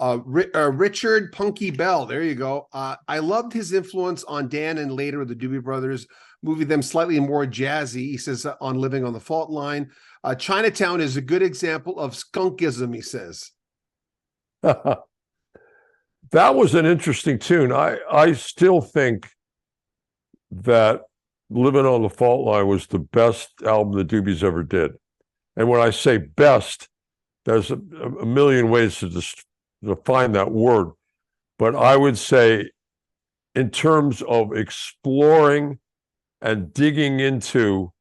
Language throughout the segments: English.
Richard Punky Bell. There you go. I loved his influence on Dan and later the Doobie Brothers, moving them slightly more jazzy. He says on Living on the Fault Line. Chinatown is a good example of skunkism, he says. That was an interesting tune. I still think that Living on the Fault Line was the best album the Doobies ever did. And when I say best, there's a million ways to define that word. But I would say, in terms of exploring and digging into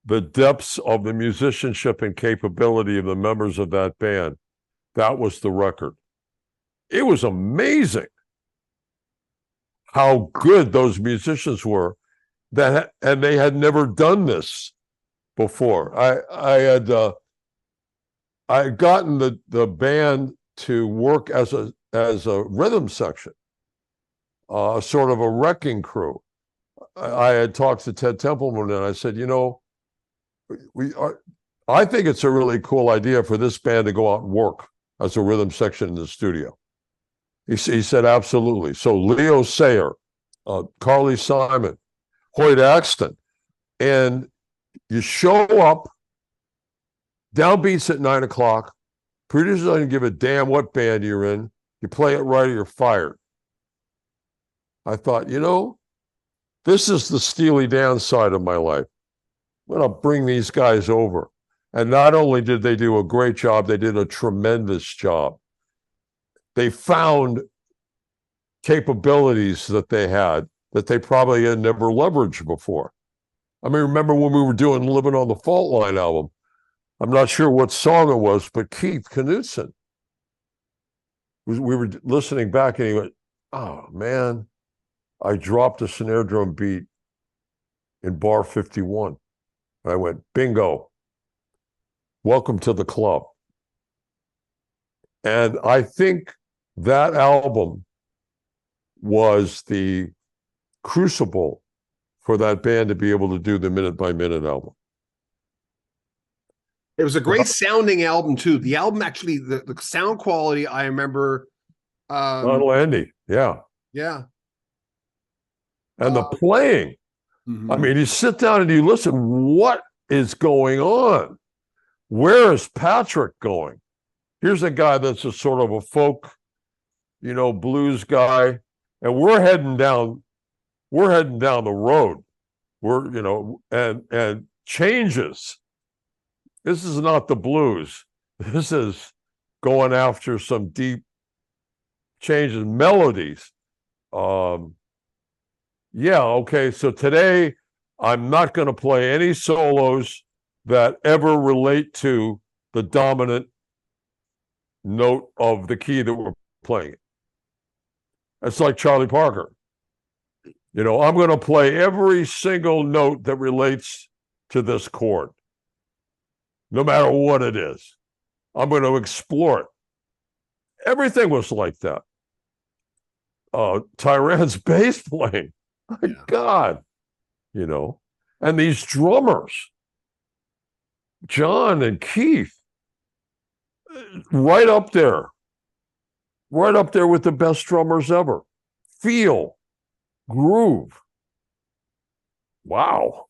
the depths of the musicianship and capability of the members of that band, that was the record. It was amazing how good those musicians were, and they had never done this before. I had gotten the band to work as a rhythm section, sort of a wrecking crew. I had talked to Ted Templeman and I said, I think it's a really cool idea for this band to go out and work as a rhythm section in the studio. He said, absolutely. So Leo Sayer, Carly Simon, Hoyt Axton, and you show up, downbeats at 9 o'clock, producers don't give a damn what band you're in, you play it right or you're fired. I thought, this is the Steely Dan side of my life. I'm going to bring these guys over. And not only did they do a great job, they did a tremendous job. They found capabilities that they had that they probably had never leveraged before. I mean, remember when we were doing Living on the Fault Line album? I'm not sure what song it was, but Keith Knudsen, we were listening back and he went, oh man, I dropped a snare drum beat in bar 51. I went, bingo, welcome to the club. And I think that album was the crucible for that band to be able to do the Minute by Minute album. It was a great sounding album too. The album actually, the sound quality, I remember. Ron Landy, yeah. Yeah. And the playing. Mm-hmm. I mean, you sit down and you listen, what is going on? Where is Patrick going? Here's a guy that's a sort of a folk, blues guy, and we're heading down the road. And changes. This is not the blues. This is going after some deep changes, melodies. Yeah, okay, so today I'm not going to play any solos that ever relate to the dominant note of the key that we're playing. It's like Charlie Parker. I'm going to play every single note that relates to this chord, no matter what it is. I'm going to explore it. Everything was like that. Tyran's bass playing. My God, and these drummers, John and Keith, right up there with the best drummers ever. Feel, groove. Wow.